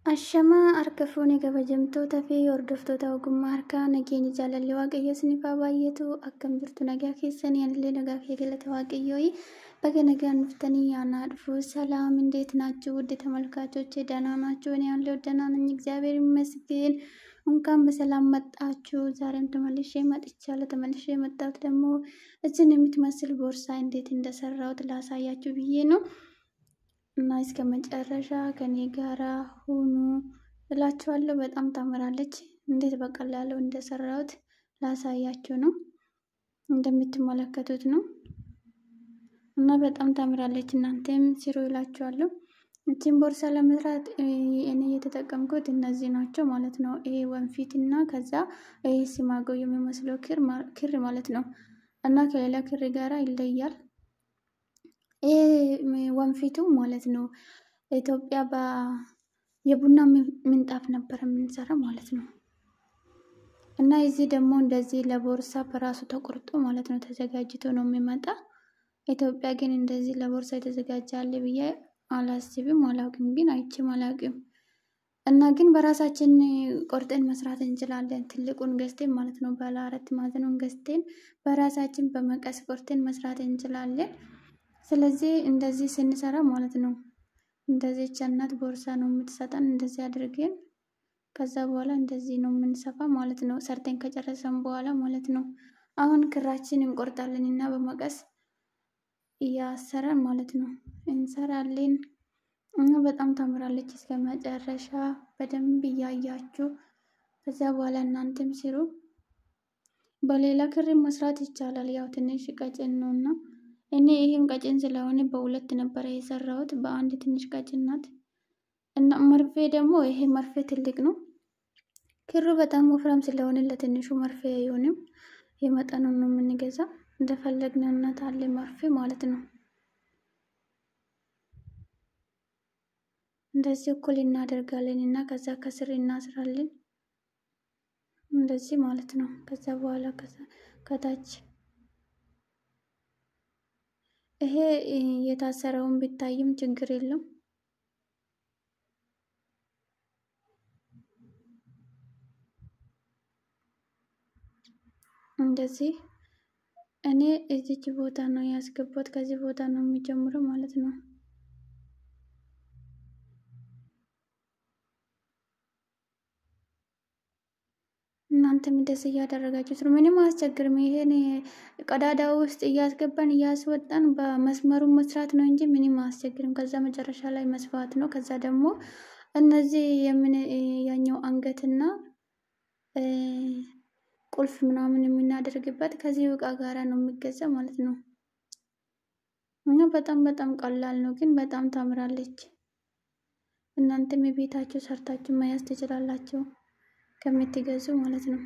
Ashamaa harka fuunee kabajamtoota fi hordoftoota ogummaa harkaa nageenya jaalalli waaqayyo isiniif haa baay'atu akkam jirtu nagaa keessanii anillee nagaa kee galata waaqayyoo baga nagaan dhuftanii yaanaa dhufu ሰላም እንዴት ናችሁ ውድ ተመልካቾቼ ደህና ናችሁ እኔ ያለው ደህና ነኝ እግዚአብሔር ይመስገን እንኳን በሰላም መጣችሁ ዛሬም ተመልሼ መጣሁት ደግሞ እዚህን የምትመስል ቦርሳ እንዴት እንደሰራሁት ላሳያችሁ ብዬ ነው እና እስከ መጨረሻ ከኔ ጋራ ሁኑ እላችኋለሁ በጣም ታምራለች እንዴት በቀላሉ እንደሰራሁት ላሳያችሁ ነው እንደምትመለከቱት ነው እና በጣም ታምራለች እናንተም ስሩ እላችኋለሁ እቺን ቦርሳ ለመስራት እኔ የተጠቀምኩት እነዚህ ናቸው ማለት ነው ይሄ ወንፊትና ከዛ ይሄ ሲማጎ የሚመስለው ክር ማለት ነው እና ከሌላ ክር ጋራ ይለያል ወንፊቱ ማለት ነው ኢትዮጵያ የቡና ምንጣፍ ነበር የምንሰራ ማለት ነው እና እዚህ ደግሞ እንደዚህ ለቦርሳ በራሱ ተቆርጦ ማለት ነው ተዘጋጅቶ ነው የሚመጣ ኢትዮጵያ ግን እንደዚህ ለቦርሳ የተዘጋጃለ ብዬ አላስብም አላውቅም ግን አይቼም አላውቅም እና ግን በራሳችን ቆርጠን መስራት እንችላለን ትልቁን ገዝተን ማለት ነው ባለ 4 ማዕዘኑን ገዝተን በራሳችን በመቀስ ቆርጠን መስራት እንችላለን ስለዚህ እንደዚህ ስንሰራ ማለት ነው እንደዚህ ቻናት ቦርሳ ነው የምትሰጣን እንደዚህ አድርገን ከዛ በኋላ እንደዚህ ነው የምንሰፋ ማለት ነው ሰርተን ከጨረሰን በኋላ ማለት ነው አሁን ክራችንን እንቆርጣለንና በመቀስ ያሰራን ማለት ነው እንሰራለን እና በጣም ታምራለች እስከ መጨረሻ በደንብ ያያችሁ ከዛ በኋላ እናንተም ስሩ በሌላ ክር መስራት ይቻላል ያው ትንሽ ቀጭን ነውና እኔ ይሄን ቀጭን ስለሆነ በሁለት ነበር የሰራሁት በአንድ ትንሽ ቀጭን ናት እና መርፌ ደግሞ ይሄ መርፌ ትልቅ ነው ክሩ በጣም ወፍራም ስለሆነ ለትንሹ መርፌ አይሆንም የመጠኑን ነው የምንገዛ እንደፈለግነውነት አለ መርፌ ማለት ነው እንደዚህ እኩል እናደርጋለንና ከዛ ከስር እናስራለን እንደዚህ ማለት ነው ከዛ በኋላ ከታች ይሄ የታሰረውን ቢታይም ችግር የለም እንደዚህ እኔ እዚች ቦታ ነው ያስገባሁት ከዚህ ቦታ ነው የሚጀምረው ማለት ነው እናንተም እንደዚህ ያደረጋችሁት ነው ምንም አስቸግርም ይሄን ቀዳዳው ውስጥ ያስገባን ያስወጣን በመስመሩ መስራት ነው እንጂ ምንም አስቸግርም ከዛ መጨረሻ ላይ መስፋት ነው ከዛ ደግሞ እነዚህ ያኛው አንገትና ቁልፍ ምናምን የምናደርግበት ከዚህ ዕቃ ጋራ ነው የሚገዛ ማለት ነው እና በጣም ቀላል ነው ግን በጣም ታምራለች እናንተም ቤታችሁ ሰርታችሁ ማያስ ትችላላችሁ ከምትገዙ ማለት ነው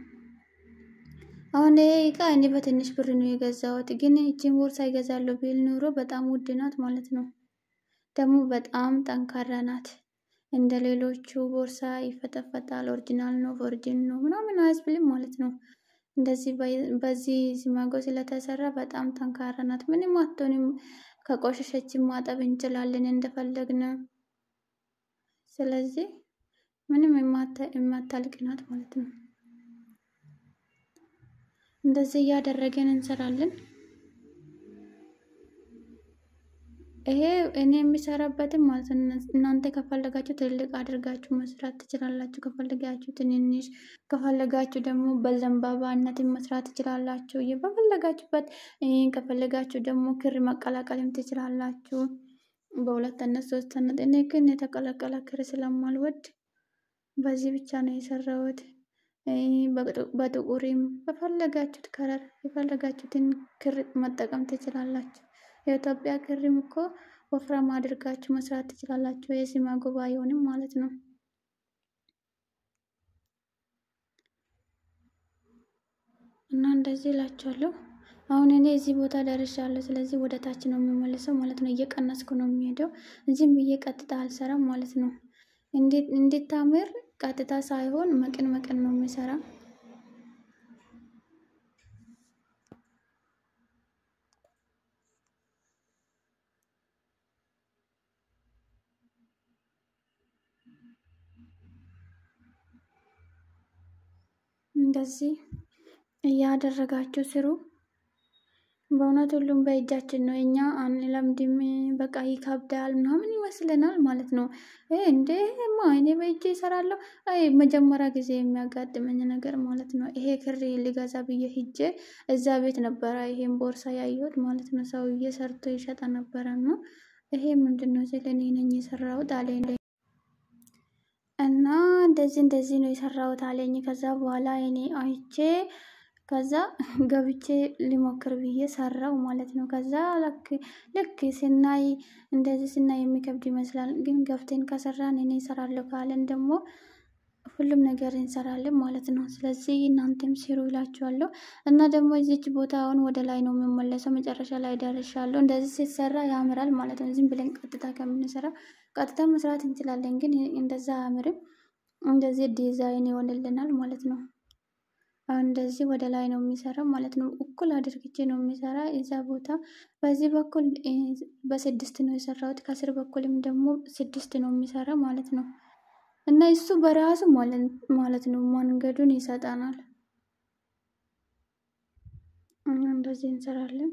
አሁን ይሄ ዕቃ እኔ በትንሽ ብር ነው የገዛሁት ግን እቺን ቦርሳ ይገዛለሁ ቢል ኑሮ በጣም ውድ ናት ማለት ነው ደግሞ በጣም ጠንካራ ናት እንደ ሌሎቹ ቦርሳ ይፈተፈታል ኦሪጅናል ነው ፎርጂን ነው ምናምን አያስብልም ማለት ነው እንደዚህ በዚህ ሲማጎ ስለተሰራ በጣም ጠንካራ ናት ምንም አትሆንም ከቆሸሸች ማጠብ እንችላለን እንደፈለግነ ስለዚህ ምንም የማታልቅ ናት ማለት ነው እንደዚህ ያደረገን እንሰራለን ይሄ እኔ የሚሰራበት ማለት እናንተ ከፈለጋችሁ ትልቅ አድርጋችሁ መስራት ትችላላችሁ ከፈለጋችሁ ትንንሽ ከፈለጋችሁ ደግሞ በዘንባባነት መስራት ትችላላችሁ የፈለጋችሁበት ከፈለጋችሁ ደግሞ ክር መቀላቀልም ትችላላችሁ በሁለት እና ሶስት እና እኔ ግን የተቀላቀለ ክር ስለማልወድ በዚህ ብቻ ነው የሰራሁት በጥቁርም በፈለጋችሁት ከለር የፈለጋችሁትን ክር መጠቀም ትችላላችሁ የኢትዮጵያ ክርም እኮ ወፍራም አድርጋችሁ መስራት ትችላላችሁ የሲማጎ ባይሆንም ማለት ነው እና እንደዚህ እላችኋለሁ አሁን እኔ እዚህ ቦታ ደርሻለሁ ስለዚህ ወደ ታች ነው የሚመለሰው ማለት ነው እየቀነስኩ ነው የሚሄደው እዚህም እየቀጥታ አልሰራም ማለት ነው እንዴት ታምር ቀጥታ ሳይሆን መቀን ነው የሚሰራ እንደዚህ እያደረጋችሁ ስሩ። በእውነት ሁሉም በእጃችን ነው። እኛ አንለምድም፣ በቃ ይከብዳል ምናምን ይመስለናል ማለት ነው። እንዴማ እኔ በእጄ እሰራለሁ። መጀመሪያ ጊዜ የሚያጋጥመኝ ነገር ማለት ነው። ይሄ ክር ሊገዛ ብዬ ሂጄ እዛ ቤት ነበረ ይሄን ቦርሳ ያየሁት ማለት ነው። ሰውዬ ሰርቶ ይሸጣ ነበረ ነው። ይሄ ምንድነው ሲል እኔ ነኝ የሰራሁት አለኝ። እና እንደዚህ ነው የሰራሁት አለኝ። ከዛ በኋላ እኔ አይቼ ከዛ ገብቼ ሊሞክር ብዬ ሰራው ማለት ነው። ከዛ ልክ ስናይ እንደዚህ ስናይ የሚከብድ ይመስላል፣ ግን ገብተን ከሰራን እኔ እሰራለሁ ካለን ደግሞ ሁሉም ነገር እንሰራለን ማለት ነው። ስለዚህ እናንተም ስሩ ይላችኋለሁ። እና ደግሞ እዚች ቦታውን ወደ ላይ ነው የምመለሰው። መጨረሻ ላይ ደርሻለሁ። እንደዚህ ሲሰራ ያምራል ማለት ነው። ዝም ብለን ቀጥታ ከምንሰራ ቀጥታ መስራት እንችላለን፣ ግን እንደዛ አያምርም። እንደዚህ ዲዛይን ይሆንልናል ማለት ነው። እንደዚህ ወደ ላይ ነው የሚሰራው ማለት ነው። እኩል አድርግቼ ነው የሚሰራ እዛ ቦታ። በዚህ በኩል በ6 ነው የሰራሁት፣ ከስር በኩልም ደግሞ 6 ነው የሚሰራ ማለት ነው። እና እሱ በራሱ ማለት ነው መንገዱን ይሰጣናል። እንደዚህ እንሰራለን።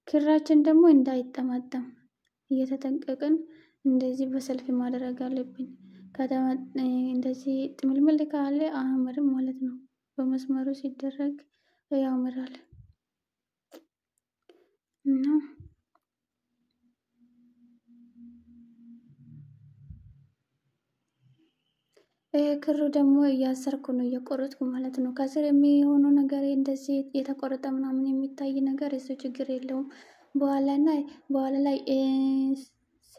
ክራችን ደግሞ እንዳይጠማጠም እየተጠንቀቅን እንደዚህ በሰልፍ ማድረግ አለብን። እንደዚህ ጥምልምል ካለ አያምርም ማለት ነው። በመስመሩ ሲደረግ ያምራል። እና ክሩ ደግሞ እያሰርኩ ነው እየቆረጥኩ ማለት ነው። ከስር የሚሆነው ነገር እንደዚህ የተቆረጠ ምናምን የሚታይ ነገር እሱ ችግር የለውም። በኋላ ላይ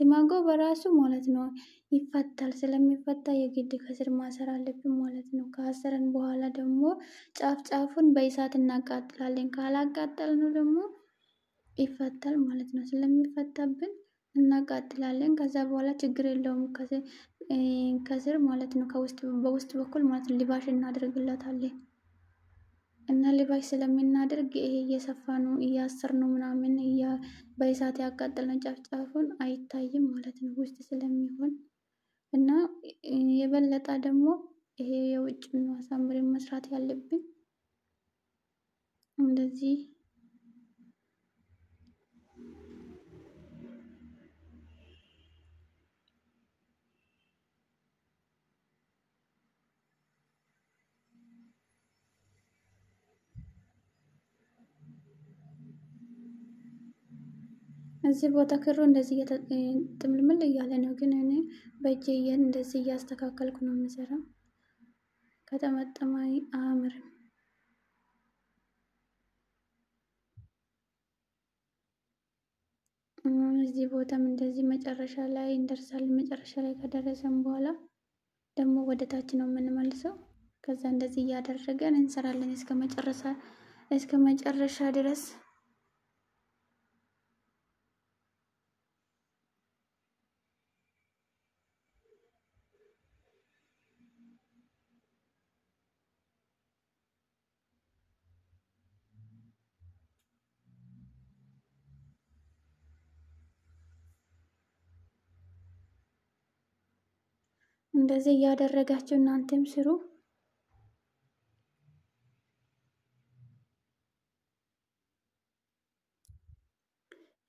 ሲማገው በራሱ ማለት ነው ይፈታል። ስለሚፈታ የግድ ከስር ማሰር አለብን ማለት ነው። ከአሰረን በኋላ ደግሞ ጫፉን በእሳት እናቃጥላለን። ካላቃጠልነው ደግሞ ይፈታል ማለት ነው። ስለሚፈታብን እናቃጥላለን። ከዛ በኋላ ችግር የለውም። ከስር ማለት ነው በውስጥ በኩል ማለት ነው ሊባሽ እናደርግለታለን። እና ሊባሽ ስለምናደርግ ይሄ እየሰፋነው እያሰርነው ምናምን በእሳት ያቃጠልነው ጫፉን አይታይም ማለት ነው ውስጥ ስለሚሆን። እና የበለጠ ደግሞ ይሄ የውጭ ነው አሳምረን መስራት ያለብን። እንደዚህ እዚህ ቦታ ክሩ እንደዚህ ጥምልምል እያለ ነው፣ ግን እኔ በእጄ እንደዚህ እያስተካከልኩ ነው የምሰራው። ከተመጠመ አያምርም። እዚህ ቦታም እንደዚህ መጨረሻ ላይ እንደርሳለን። መጨረሻ ላይ ከደረሰን በኋላ ደግሞ ወደ ታች ነው የምንመልሰው። ከዛ እንደዚህ እያደረገን እንሰራለን እስከ መጨረሻ ድረስ። እንደዚህ እያደረጋችሁ እናንተም ስሩ።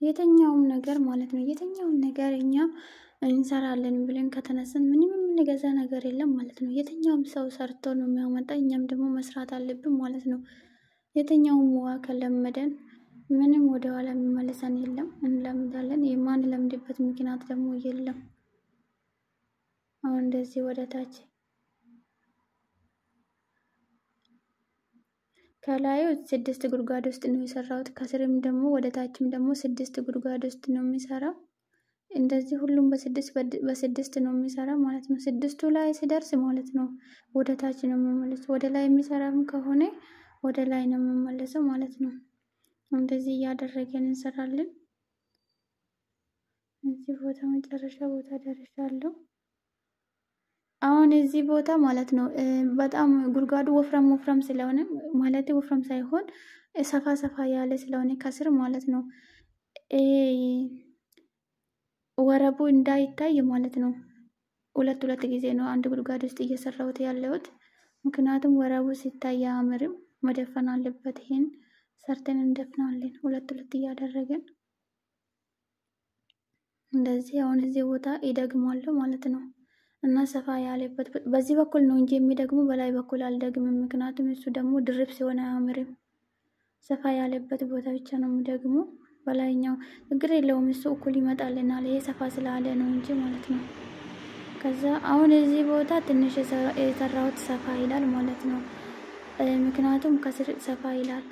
የትኛውም ነገር ማለት ነው የትኛውም ነገር እኛ እንሰራለን ብለን ከተነሳን ምንም የምንገዛ ነገር የለም ማለት ነው። የትኛውም ሰው ሰርቶ ነው የሚያመጣ፣ እኛም ደግሞ መስራት አለብን ማለት ነው። የትኛውም ሙያ ከለመደን ምንም ወደ ኋላ የሚመለሰን የለም፣ እንለምዳለን። የማንለምድበት ምክንያት ደግሞ የለም። አሁን እንደዚህ ወደ ታች ከላዩ 6 ጉድጓድ ውስጥ ነው የሰራሁት። ከስርም ደግሞ ወደ ታችም ደግሞ 6 ጉድጓድ ውስጥ ነው የሚሰራው። እንደዚህ ሁሉም በ6 ነው የሚሰራው ማለት ነው። 6ቱ ላይ ሲደርስ ማለት ነው ወደ ታች ነው የሚመለሰው። ወደ ላይ የሚሰራም ከሆነ ወደ ላይ ነው የሚመለሰው ማለት ነው። እንደዚህ እያደረገን እንሰራለን። እዚህ ቦታ መጨረሻ ቦታ ደርሻለሁ። አሁን እዚህ ቦታ ማለት ነው በጣም ጉድጓዱ ወፍራም ስለሆነ ማለት ወፍራም ሳይሆን ሰፋ ያለ ስለሆነ ከስር ማለት ነው ወረቡ እንዳይታይ ማለት ነው ሁለት ጊዜ ነው አንድ ጉድጓድ ውስጥ እየሰራሁት ያለሁት ምክንያቱም ወረቡ ሲታይ አያምርም። መደፈን አለበት። ይሄን ሰርተን እንደፍናለን ሁለት እያደረገን እንደዚህ። አሁን እዚህ ቦታ ይደግማለሁ ማለት ነው። እና ሰፋ ያለበት በዚህ በኩል ነው እንጂ የሚደግሙ በላይ በኩል አልደግምም። ምክንያቱም እሱ ደግሞ ድርብ ሲሆን አያምርም። ሰፋ ያለበት ቦታ ብቻ ነው የሚደግሙ። በላይኛው ችግር የለውም እሱ እኩል ይመጣልናል። ይሄ ሰፋ ስላለ ነው እንጂ ማለት ነው። ከዛ አሁን እዚህ ቦታ ትንሽ የሰራሁት ሰፋ ይላል ማለት ነው። ምክንያቱም ከስር ሰፋ ይላል።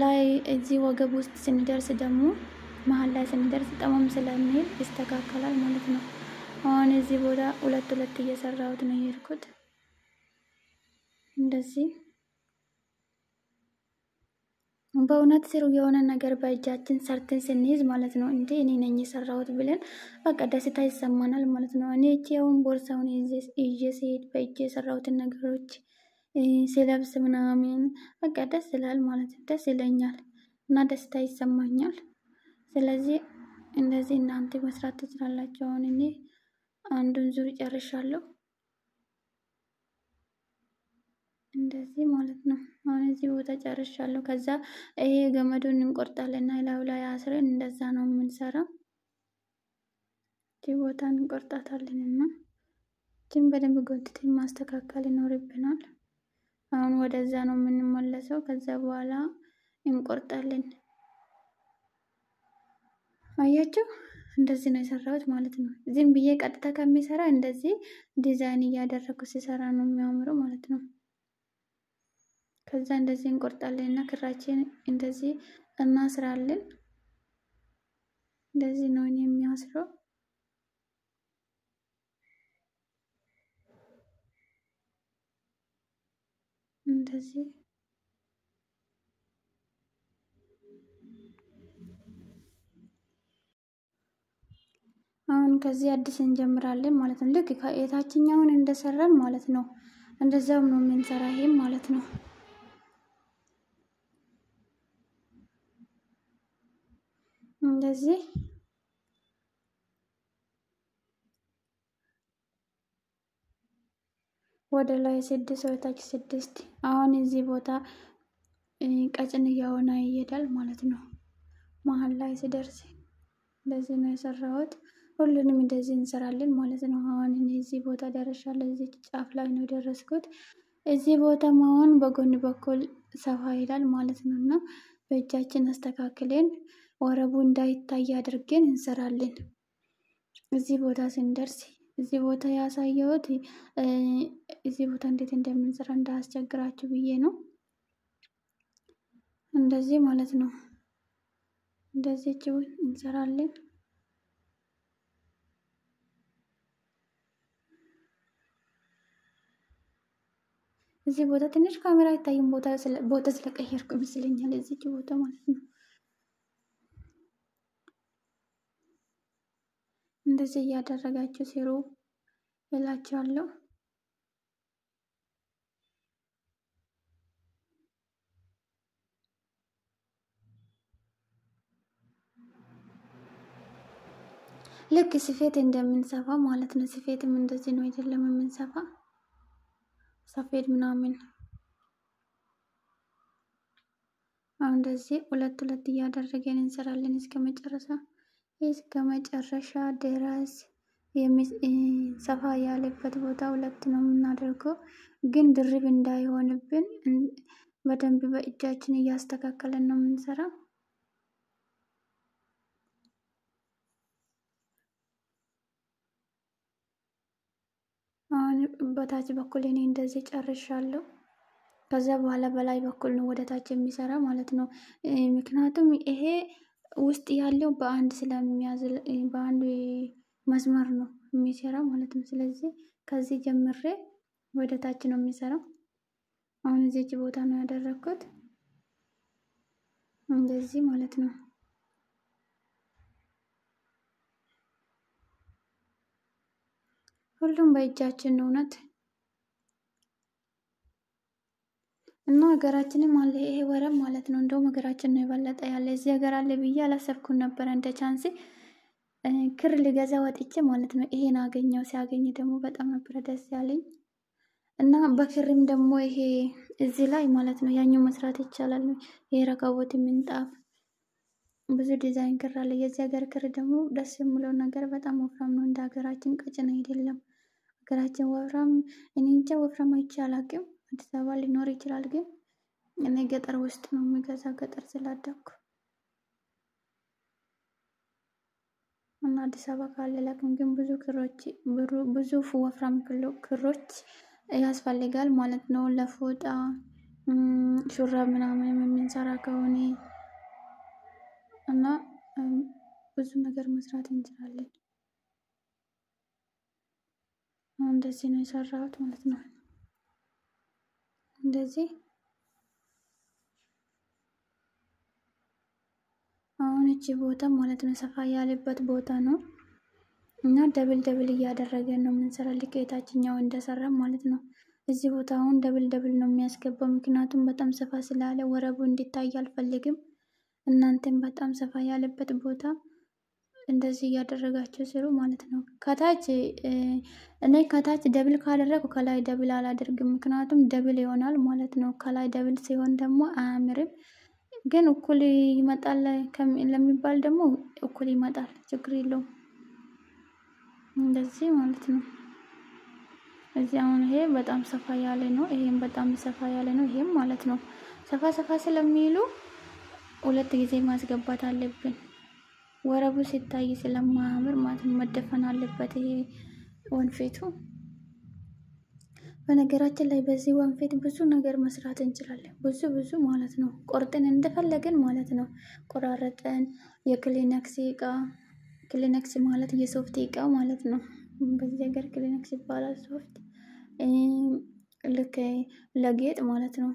ላይ እዚህ ወገብ ውስጥ ስንደርስ ደግሞ መሀል ላይ ስንደርስ ጠመም ስለሚል ይስተካከላል ማለት ነው። አሁን እዚህ ቦታ ሁለት እየሰራሁት ነው የሄድኩት እንደዚህ። በእውነት ስሩ የሆነ ነገር በእጃችን ሰርተን ስንይዝ ማለት ነው እንዴ እኔ ነኝ የሰራሁት ብለን በቃ ደስታ ይሰማናል ማለት ነው። እኔ አሁን ቦርሳውን ይዤ ስሄድ በእጄ የሰራሁትን ነገሮች ሲለብስ ምናምን በቃ ደስ ይላል ማለት ነው። ደስ ይለኛል እና ደስታ ይሰማኛል። ስለዚህ እንደዚህ እናንተ መስራት ትችላላችሁ። አሁን እኔ አንዱን ዙር ጨርሻለሁ እንደዚህ ማለት ነው። አሁን እዚህ ቦታ ጨርሻለሁ። ከዛ ይሄ ገመዱን እንቆርጣለንና ላዩ ላይ አስረን እንደዛ ነው የምንሰራው። እዚህ ቦታ እንቆርጣታለንና እቺን በደንብ ጎትተን ማስተካከል ይኖርብናል። አሁን ወደዛ ነው የምንመለሰው። ከዛ በኋላ እንቆርጣለን። አያችሁ እንደዚህ ነው የሰራሁት ማለት ነው። ዝም ብዬ ቀጥታ ከሚሰራ እንደዚህ ዲዛይን እያደረኩ ሲሰራ ነው የሚያምረው ማለት ነው። ከዛ እንደዚህ እንቆርጣለን እና ክራችን እንደዚህ እናስራለን። እንደዚህ ነው የሚያስረው። እንደዚህ አሁን ከዚህ አዲስ እንጀምራለን ማለት ነው። ልክ ከየታችኛውን እንደሰራን ማለት ነው እንደዛው ነው የምንሰራ ይሄም ማለት ነው። እንደዚህ ወደ ላይ 6 ወደ ታች 6። አሁን እዚህ ቦታ ቀጭን እየሆነ ይሄዳል ማለት ነው። መሀል ላይ ሲደርስ እንደዚህ ነው የሰራሁት። ሁሉንም እንደዚህ እንሰራለን ማለት ነው። አሁን እዚህ ቦታ ደርሻለሁ። እዚህ ጫፍ ላይ ነው የደረስኩት። እዚህ ቦታ መሆን በጎን በኩል ሰፋ ይላል ማለት ነውና በእጃችን አስተካክለን ወረቡ እንዳይታይ አድርገን እንሰራለን። እዚህ ቦታ ስንደርስ እዚህ ቦታ ያሳየሁት እዚህ ቦታ እንዴት እንደምንሰራ እንዳያስቸግራችሁ ብዬ ነው። እንደዚህ ማለት ነው። እንደዚህ እንሰራለን። እዚህ ቦታ ትንሽ ካሜራ አይታይም። ቦታ ስለቀየርኩ ይመስለኛል እዚህ ቦታ ማለት ነው። እንደዚህ እያደረጋችሁ ስሩ እላችኋለሁ። ልክ ስፌት እንደምንሰፋ ማለት ነው። ስፌትም እንደዚህ ነው አይደለም የምንሰፋ ሰፌድ ምናምን። አሁን እንደዚህ ሁለት እያደረገን እንሰራለን እስከ መጨረሻ ድረስ። ሰፋ ያለበት ቦታ ሁለት ነው የምናደርገው፣ ግን ድርብ እንዳይሆንብን በደንብ በእጃችን እያስተካከለን ነው የምንሰራው። አሁን በታች በኩል እኔ እንደዚህ ጨርሻለሁ። ከዛ በኋላ በላይ በኩል ነው ወደ ታች የሚሰራ ማለት ነው። ምክንያቱም ይሄ ውስጥ ያለው በአንድ ስለሚያዝል በአንድ መስመር ነው የሚሰራ ማለት ነው። ስለዚህ ከዚህ ጀምሬ ወደ ታች ነው የሚሰራው። አሁን እዚህ ቦታ ነው ያደረኩት እንደዚህ ማለት ነው። ሁሉም በእጃችን ነው እውነት። እና ሀገራችንም አለ ይሄ ወረብ ማለት ነው። እንደውም ሀገራችን ነው የበለጠ ያለ። እዚህ ሀገር አለ ብዬ አላሰብኩም ነበር። እንደ ቻንስ ክር ልገዛ ወጥቼ ማለት ነው ይሄን አገኘው። ሲያገኝ ደግሞ በጣም ነበር ደስ ያለኝ። እና በክርም ደግሞ ይሄ እዚህ ላይ ማለት ነው ያኛው መስራት ይቻላል። ይሄ ረከቦት ምንጣፍ ብዙ ዲዛይን ክር አለ። የዚህ ሀገር ክር ደግሞ ደስ የሚለው ነገር በጣም ወፍራም ነው። እንደ ሀገራችን ቀጭን አይደለም። ሀገራችን ወፍራም እኔ እንጃ ወፍራም አይቼ አላውቅም። አዲስ አበባ ሊኖር ይችላል፣ ግን እኔ ገጠር ውስጥ ነው የሚገዛ ገጠር ስላደኩ እና አዲስ አበባ ካለ ላቅም ግን ብዙ ክሮች ብዙ ወፍራም ክሮች ያስፈልጋል ማለት ነው። ለፎጣ ሹራብ ምናምን የምንሰራ ከሆነ እና ብዙ ነገር መስራት እንችላለን። እንደዚህ ነው የሰራሁት ማለት ነው። እንደዚህ አሁን እቺ ቦታ ማለት ነው ሰፋ ያለበት ቦታ ነው እና ደብል እያደረገን ነው የምንሰራ ልክ የታችኛው እንደሰራ ማለት ነው። እዚህ ቦታ አሁን ደብል ነው የሚያስገባው፣ ምክንያቱም በጣም ሰፋ ስላለ ወረቡ እንዲታይ አልፈልግም። እናንተም በጣም ሰፋ ያለበት ቦታ እንደዚህ እያደረጋችሁ ስሩ ማለት ነው። ከታች እኔ ከታች ደብል ካደረኩ ከላይ ደብል አላደርግም፣ ምክንያቱም ደብል ይሆናል ማለት ነው። ከላይ ደብል ሲሆን ደግሞ አያምርም። ግን እኩል ይመጣል ለሚባል ደግሞ እኩል ይመጣል፣ ችግር የለውም። እንደዚህ ማለት ነው። እዚህ አሁን ይሄ በጣም ሰፋ ያለ ነው፣ ይሄም በጣም ሰፋ ያለ ነው። ይሄም ማለት ነው ሰፋ ስለሚሉ ሁለት ጊዜ ማስገባት አለብን። ወረቡ ሲታይ ስለማያምር ማለት ነው መደፈን አለበት ይሄ ወንፊቱ። በነገራችን ላይ በዚህ ወንፊት ብዙ ነገር መስራት እንችላለን። ብዙ ማለት ነው ቆርጠን እንደፈለገን ማለት ነው ቆራረጠን። የክሊነክስ እቃ፣ ክሊነክስ ማለት የሶፍት እቃ ማለት ነው። በዚህ ሀገር ክሊነክስ ይባላል ሶፍት። ልክ ለጌጥ ማለት ነው።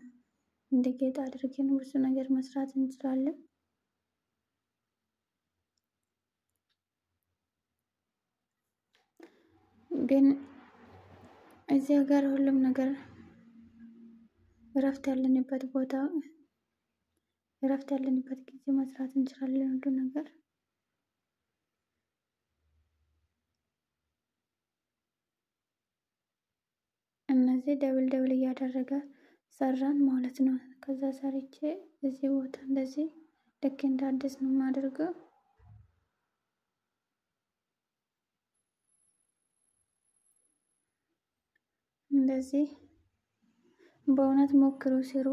እንደ ጌጥ አድርገን ብዙ ነገር መስራት እንችላለን። ግን እዚህ ሀገር ሁሉም ነገር እረፍት ያለንበት ቦታ እረፍት ያለንበት ጊዜ መስራት እንችላለን ሁሉ ነገር። እነዚህ ደብል እያደረገ ሰራን ማለት ነው። ከዛ ሰርቼ እዚህ ቦታ እንደዚህ ልክ እንደ አዲስ ነው የማደርገው። እንደዚህ በእውነት ሞክሩ፣ ስሩ።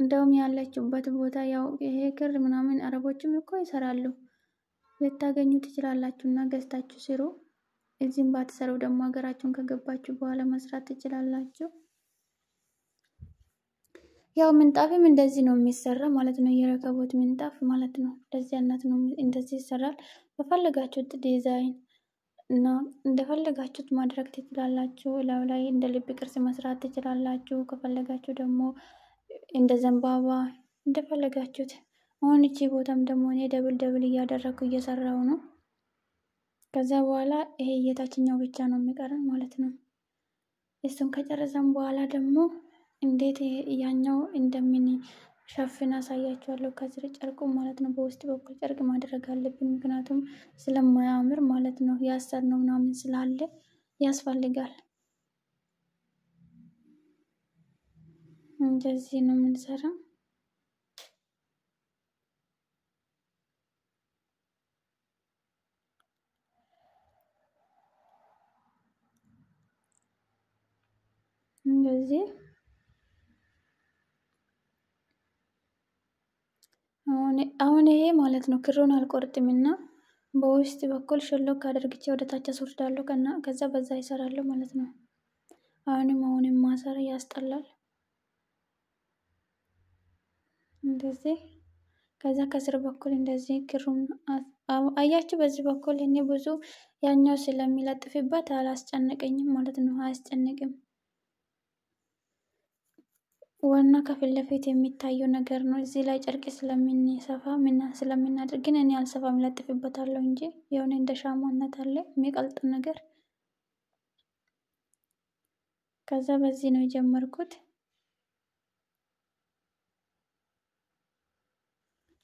እንደውም ያለችበት ቦታ ያው ይሄ ክር ምናምን አረቦችም እኮ ይሰራሉ፣ ልታገኙ ትችላላችሁ እና ገዝታችሁ ስሩ። እዚህም ባትሰሩ ደግሞ ሀገራችሁን ከገባችሁ በኋላ መስራት ትችላላችሁ። ያው ምንጣፍም እንደዚህ ነው የሚሰራ ማለት ነው። የረከቦት ምንጣፍ ማለት ነው። እንደዚህ አይነት ነው፣ እንደዚህ ይሰራል። በፈለጋችሁት ዲዛይን እና እንደፈለጋችሁት ማድረግ ትችላላችሁ። ላዩ ላይ እንደ ልብ ቅርጽ መስራት ትችላላችሁ። ከፈለጋችሁ ደግሞ እንደ ዘንባባ እንደፈለጋችሁት። አሁን እቺ ቦታም ደግሞ እኔ ደብል እያደረኩ እየሰራው ነው። ከዛ በኋላ ይሄ የታችኛው ብቻ ነው የሚቀረን ማለት ነው። እሱን ከጨረሰን በኋላ ደግሞ እንዴት ያኛው እንደምን ሸፍን አሳያችኋለሁ። ከስር ጨርቁ ማለት ነው። በውስጥ በኩል ጨርቅ ማድረግ አለብን፣ ምክንያቱም ስለማያምር ማለት ነው። ያሰርነው ምናምን ስላለ ያስፈልጋል። እንደዚህ ነው የምንሰራው። እንደዚህ አሁን ይሄ ማለት ነው ክሩን አልቆርጥምና በውስጥ በኩል ሾሎክ አድርግቼ ወደ ታች አስወርዳለሁ። ከዛ በዛ ይሰራሉ ማለት ነው። አሁንም ማሰር ያስጠላል። እንደዚህ ከዛ ከስር በኩል እንደዚህ ክሩን አያችሁ። በዚህ በኩል እኔ ብዙ ያኛው ስለሚለጥፍበት አላስጨነቀኝም ማለት ነው። አያስጨንቅም። ዋና ከፊት ለፊት የሚታየው ነገር ነው። እዚህ ላይ ጨርቅ ስለምንሰፋ ስለምናደርግ ግን እኔ አልሰፋም፣ እለጥፍበታለሁ እንጂ የሆነ እንደ ሻማነት አለ የሚቀልጥ ነገር። ከዛ በዚህ ነው የጀመርኩት።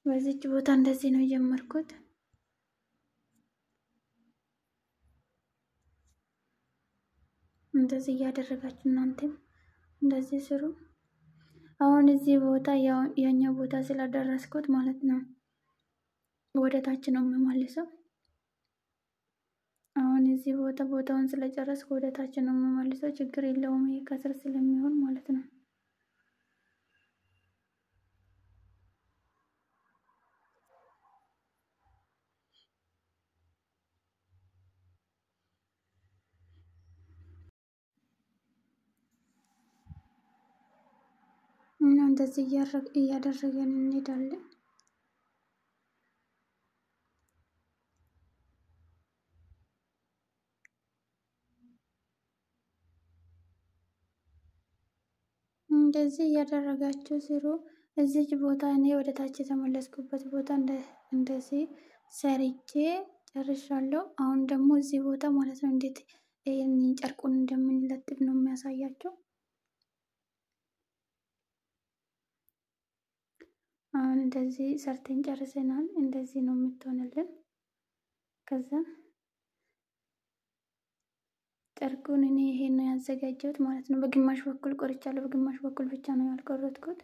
በዚች ቦታ እንደዚህ ነው የጀመርኩት። እንደዚህ እያደረጋችሁ እናንተም እንደዚህ ስሩ። አሁን እዚህ ቦታ ያኛው ቦታ ስላደረስኩት ማለት ነው ወደ ታች ነው የምመልሰው። አሁን እዚህ ቦታውን ስለጨረስኩ ወደ ታች ነው የምመልሰው። ችግር የለውም ይሄ ከስር ስለሚሆን ማለት ነው። እና እንደዚህ እያደረገን እንሄዳለን። እንደዚህ እያደረጋችሁ ስሩ። እዚች ቦታ እኔ ወደ ታች የተመለስኩበት ቦታ እንደዚህ ሰርቼ ጨርሻለሁ። አሁን ደግሞ እዚህ ቦታ ማለት ነው እንዴት ይሄን ጨርቁን እንደምንለጥፍ ነው የሚያሳያቸው። አሁን እንደዚህ ሰርተን ጨርሰናል። እንደዚህ ነው የምትሆንልን። ከዛ ጨርቁን እኔ ይሄን ነው ያዘጋጀሁት ማለት ነው። በግማሽ በኩል ቆርጫለሁ፣ በግማሽ በኩል ብቻ ነው ያልቆረጥኩት።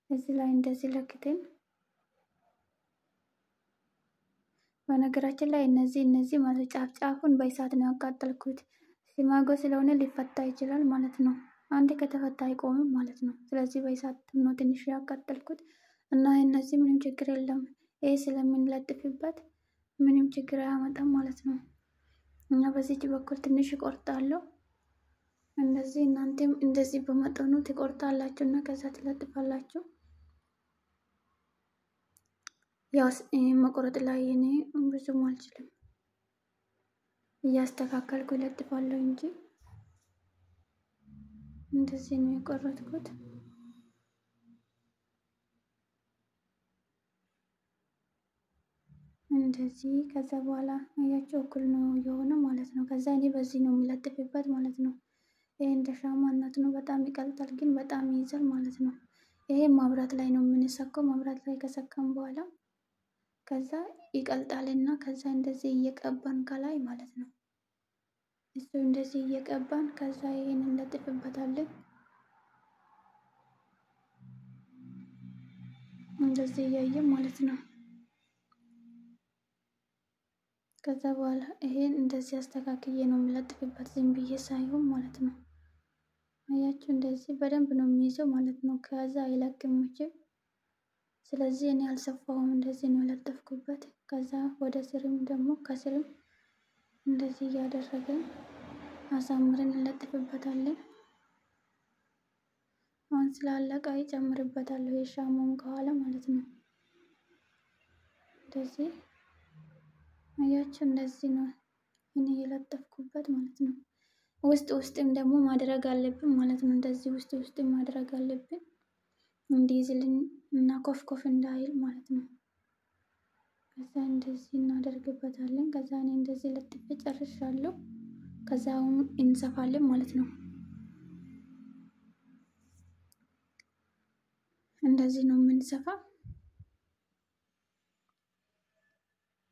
እዚህ ላይ እንደዚህ ለክተን በነገራችን ላይ እነዚህ ማለት ጫፉን በእሳት ነው ያቃጠልኩት። ሲማጎ ስለሆነ ሊፈታ ይችላል ማለት ነው። አንዴ ከተፈታ አይቆምም ማለት ነው። ስለዚህ በእሳት ነው ትንሽ ያቃጠልኩት እና እነዚህ ምንም ችግር የለም። ይሄ ስለምንለጥፍበት ምንም ችግር አያመጣም ማለት ነው። እና በዚህች በኩል ትንሽ እቆርጣለሁ። እንደዚህ እናንተም እንደዚህ በመጠኑ ትቆርጣላችሁ እና ከዛ ትለጥፋላችሁ። ያው መቁረጥ ላይ እኔ ብዙም አልችልም፣ እያስተካከልኩ እለጥፋለሁ እንጂ እንደዚህ ነው የቆረጥኩት። እንደዚህ ከዛ በኋላ አያችሁ እኩል ነው የሆነ ማለት ነው። ከዛ እኔ በዚህ ነው የሚለጥፍበት ማለት ነው። ይሄ እንደ ሻማነት ነው፣ በጣም ይቀልጣል ግን በጣም ይይዛል ማለት ነው። ይሄ ማብራት ላይ ነው የምንሰካው። ማብራት ላይ ከሰካም በኋላ ከዛ ይቀልጣልና ከዛ እንደዚህ እየቀባን ከላይ ማለት ነው። እሱ እንደዚህ እየቀባን ከዛ ይሄን እንለጥፍበታለን። እንደዚህ እያየን ማለት ነው። ከዛ በኋላ ይሄን እንደዚህ አስተካክዬ ነው የምለጥፍበት፣ ዝም ብዬ ሳይሆን ማለት ነው። አያችሁ እንደዚህ በደንብ ነው የሚይዘው ማለት ነው። ከዛ አይለቅም መቼም። ስለዚህ እኔ አልሰፋውም፣ እንደዚህ ነው የለጠፍኩበት። ከዛ ወደ ስርም ደግሞ ከስርም እንደዚህ እያደረገን አሳምረን እንለጥፍበታለን። አሁን ስላለቀ ይጨምርበታለሁ የሻማውን ከኋላ ማለት ነው። እንደዚህ አያችሁ እንደዚህ ነው እኔ የለጠፍኩበት ማለት ነው። ውስጥም ደግሞ ማድረግ አለብን ማለት ነው። እንደዚህ ውስጥም ማድረግ አለብን እንዲይዝልን እና ኮፍ እንዳይል ማለት ነው። ከዛ እንደዚህ እናደርግበታለን። ከዛ እኔ እንደዚህ ለጥፌ ጨርሻለሁ። ከዛ አሁን እንሰፋለን ማለት ነው። እንደዚህ ነው የምንሰፋ።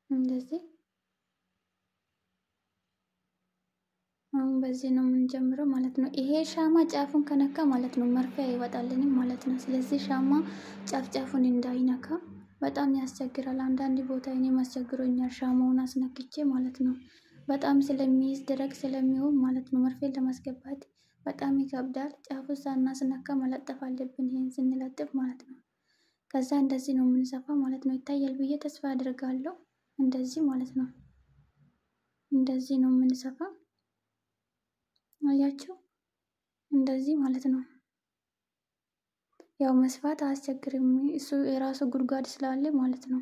እንደዚህ አሁን በዚህ ነው የምንጀምረው ማለት ነው። ይሄ ሻማ ጫፉን ከነካ ማለት ነው መርፌ አይወጣልንም ማለት ነው። ስለዚህ ሻማ ጫፉን እንዳይነካ በጣም ያስቸግራል። አንዳንድ ቦታ እኔም አስቸግሮኛል ሻማውን አስነክቼ ማለት ነው። በጣም ስለሚይዝ ደረቅ ስለሚሆን ማለት ነው መርፌን ለማስገባት በጣም ይከብዳል። ጫፉ ሳናስነካ መለጠፍ አለብን ይሄን ስንለጥፍ ማለት ነው። ከዛ እንደዚህ ነው የምንሰፋ ማለት ነው። ይታያል ብዬ ተስፋ አድርጋለሁ። እንደዚህ ማለት ነው። እንደዚህ ነው የምንሰፋ። አያችሁ እንደዚህ ማለት ነው። ያው መስፋት አያስቸግርም፣ እሱ የራሱ ጉድጓድ ስላለ ማለት ነው።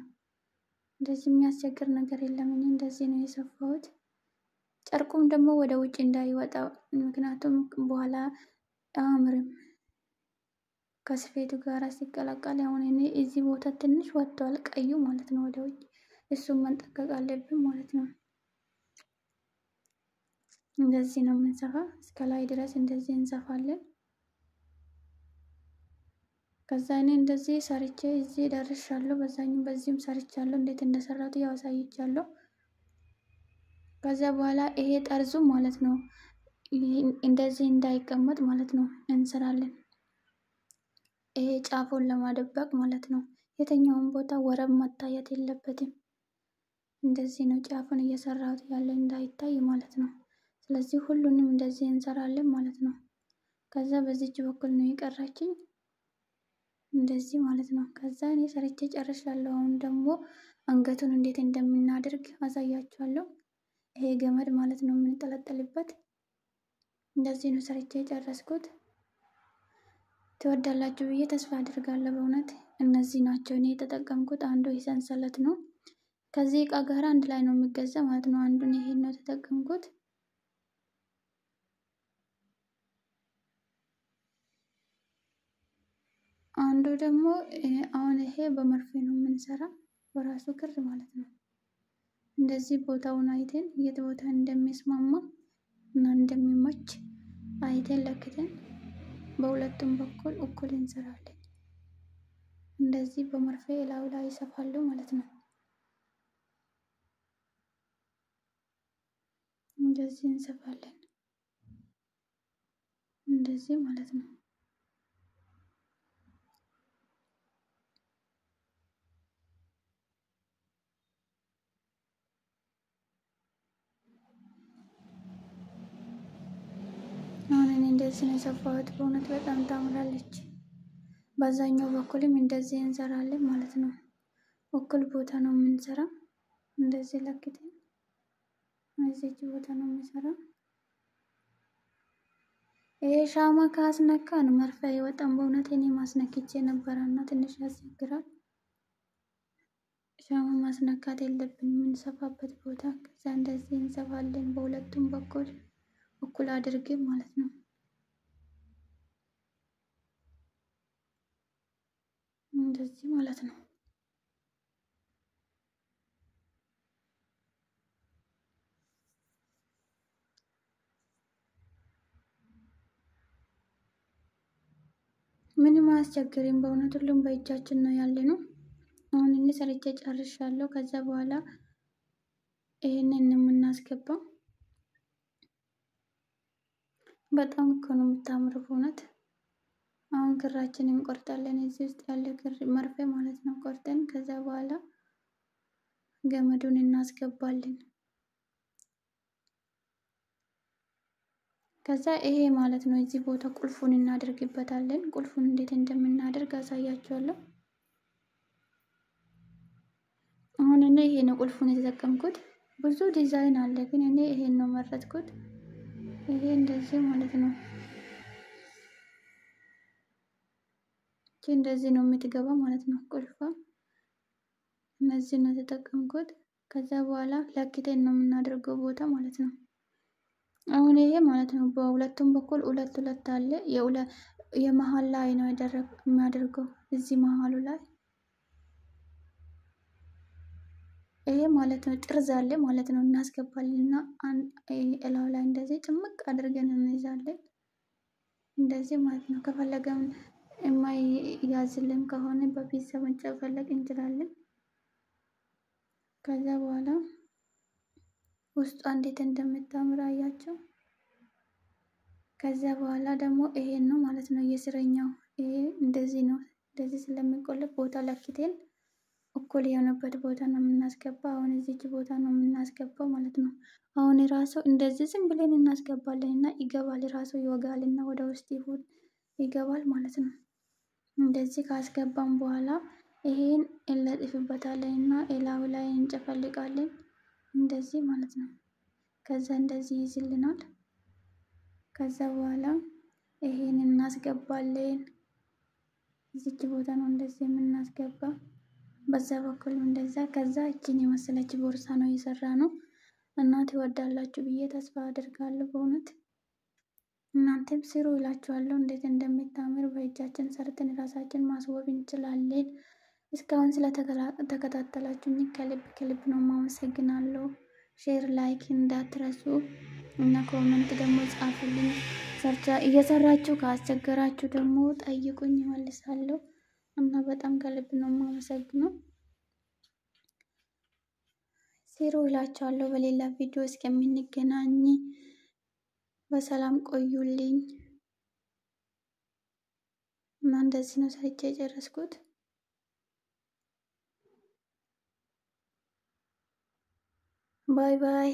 እንደዚህ የሚያስቸግር ነገር የለም። እኔ እንደዚህ ነው የሰፋሁት። ጨርቁም ደግሞ ወደ ውጭ እንዳይወጣ፣ ምክንያቱም በኋላ አያምርም ከስፌቱ ጋር ሲቀላቀል። አሁን እኔ እዚህ ቦታ ትንሽ ወጥቷል ቀዩ ማለት ነው ወደ ውጭ፣ እሱን መንጠቀቅ አለብን ማለት ነው። እንደዚህ ነው የምንሰፋ። እስከ ላይ ድረስ እንደዚህ እንሰፋለን። ከዛ እኔ እንደዚህ ሰርቼ እዚህ ደርሻለሁ። በዚህም ሰርቻለሁ። እንዴት እንደሰራሁት ያሳይቻለሁ። ከዛ በኋላ ይሄ ጠርዙ ማለት ነው እንደዚህ እንዳይቀመጥ ማለት ነው እንሰራለን። ይሄ ጫፉን ለማደበቅ ማለት ነው። የትኛውን ቦታ ወረብ መታየት የለበትም። እንደዚህ ነው ጫፉን እየሰራሁት ያለ እንዳይታይ ማለት ነው። ስለዚህ ሁሉንም እንደዚህ እንሰራለን ማለት ነው። ከዛ በዚች በኩል ነው የቀረችኝ እንደዚህ ማለት ነው። ከዛ እኔ ሰርቼ ጨርሻለሁ። አሁን ደግሞ አንገቱን እንዴት እንደምናደርግ አሳያችኋለሁ። ይሄ ገመድ ማለት ነው የምንጠለጠልበት። እንደዚህ ነው ሰርቼ የጨረስኩት። ትወዳላችሁ ብዬ ተስፋ አድርጋለሁ። በእውነት እነዚህ ናቸው እኔ የተጠቀምኩት። አንዱ የሰንሰለት ነው። ከዚህ እቃ ጋር አንድ ላይ ነው የሚገዛ ማለት ነው። አንዱን ይሄን ነው የተጠቀምኩት። አንዱ ደግሞ አሁን ይሄ በመርፌ ነው የምንሰራ በራሱ ክር ማለት ነው። እንደዚህ ቦታውን አይተን የት ቦታ እንደሚስማማ እና እንደሚመች አይተን ለክተን በሁለቱም በኩል እኩል እንሰራለን። እንደዚህ በመርፌ ላዩ ላይ ይሰፋሉ ማለት ነው። እንደዚህ እንሰፋለን እንደዚህ ማለት ነው። አሁን እኔ እንደዚህ ነው የሰፋሁት። በእውነት በጣም ታምራለች። በዛኛው በኩልም እንደዚህ እንሰራለን ማለት ነው። እኩል ቦታ ነው የምንሰራው። እንደዚህ ለክተን እዚች ቦታ ነው የምንሰራው። ይሄ ሻማ ካስነካን መርፌ አይወጣም። በእውነት እኔ ማስነክቼ ነበረና ትንሽ ያስቸግራል። ሻማ ማስነካት የለብንም የምንሰፋበት ቦታ። ከዛ እንደዚህ እንሰፋለን በሁለቱም በኩል እኩል አድርገን ማለት ነው። እንደዚህ ማለት ነው። ምንም አያስቸግርም። በእውነት ሁሉም በእጃችን ነው ያለነው። አሁን እኔ ሰርቼ ጨርሻለሁ። ከዛ በኋላ ይሄንን የምናስገባው በጣም እኮ ነው የምታምረው በእውነት። አሁን ክራችንን እንቆርጣለን። እዚህ ውስጥ ያለ ክር መርፌ ማለት ነው ቆርጠን ከዛ በኋላ ገመዱን እናስገባለን። ከዛ ይሄ ማለት ነው እዚህ ቦታ ቁልፉን እናደርግበታለን። ቁልፉን እንዴት እንደምናደርግ አሳያችኋለሁ። አሁን እኔ ይሄ ነው ቁልፉን የተጠቀምኩት። ብዙ ዲዛይን አለ ግን እኔ ይሄን ነው መረጥኩት። ይሄ እንደዚህ ማለት ነው። እንደዚህ ነው የምትገባው ማለት ነው ቁልፏ። እነዚህ ነው የተጠቀምኩት። ከዛ በኋላ ለክተን ነው የምናደርገው ቦታ ማለት ነው። አሁን ይሄ ማለት ነው በሁለቱም በኩል ሁለት ሁለት አለ። የመሃል ላይ ነው የሚያደርገው እዚህ መሃሉ ላይ ይሄ ማለት ነው ጥርዝ አለ ማለት ነው። እናስገባለንና እላው ላይ እንደዚህ ጭምቅ አድርገን እንይዛለን። እንደዚህ ማለት ነው። ከፈለገም የማይያዝልን ከሆነ በፒንሳ መጨፈለቅ እንችላለን። ከዛ በኋላ ውስጧ እንዴት እንደምታምር አያቸው። ከዛ በኋላ ደግሞ ይሄን ነው ማለት ነው የስረኛው። ይሄ እንደዚህ ነው። እንደዚህ ስለሚቆለፍ ቦታ ለክተን እኩል የሆነበት ቦታ ነው የምናስገባው። አሁን እዚች ቦታ ነው የምናስገባው ማለት ነው። አሁን ራሱ እንደዚህ ዝም ብለን እናስገባለንና ይገባል። ራሱ ይወጋልና ወደ ውስጥ ይገባል ማለት ነው። እንደዚህ ካስገባን በኋላ ይሄን እንለጥፍበታለንና እላው ላይ እንጨፈልቃለን እንደዚህ ማለት ነው። ከዛ እንደዚህ ይዝልናል። ከዛ በኋላ ይሄን እናስገባለን። እዚች ቦታ ነው እንደዚህ የምናስገባ። በዛ በኩል እንደዛ። ከዛ እቺን የመሰለች ቦርሳ ነው የሰራነው። እናንተ ትወዳላችሁ ብዬ ተስፋ አደርጋለሁ። በእውነት እናንተም ስሩ እላችኋለሁ። እንዴት እንደምታምር በእጃችን ሰርተን ራሳችን ማስዋብ እንችላለን። እስካሁን ስለተከታተላችሁኝ ከልብ ነው የማመሰግናለሁ። ሼር ላይክ እንዳትረሱ እና ኮሜንት ደግሞ ጻፉልኝ። እየሰራችሁ ካስቸገራችሁ ደግሞ ጠይቁኝ እመልሳለሁ። እና በጣም ከልብ ነው የማመሰግነው። ስሩ እላችኋለሁ። በሌላ ቪዲዮ እስከምንገናኝ በሰላም ቆዩልኝ። እና እንደዚህ ነው ሰርቼ የጨረስኩት። ባይ ባይ።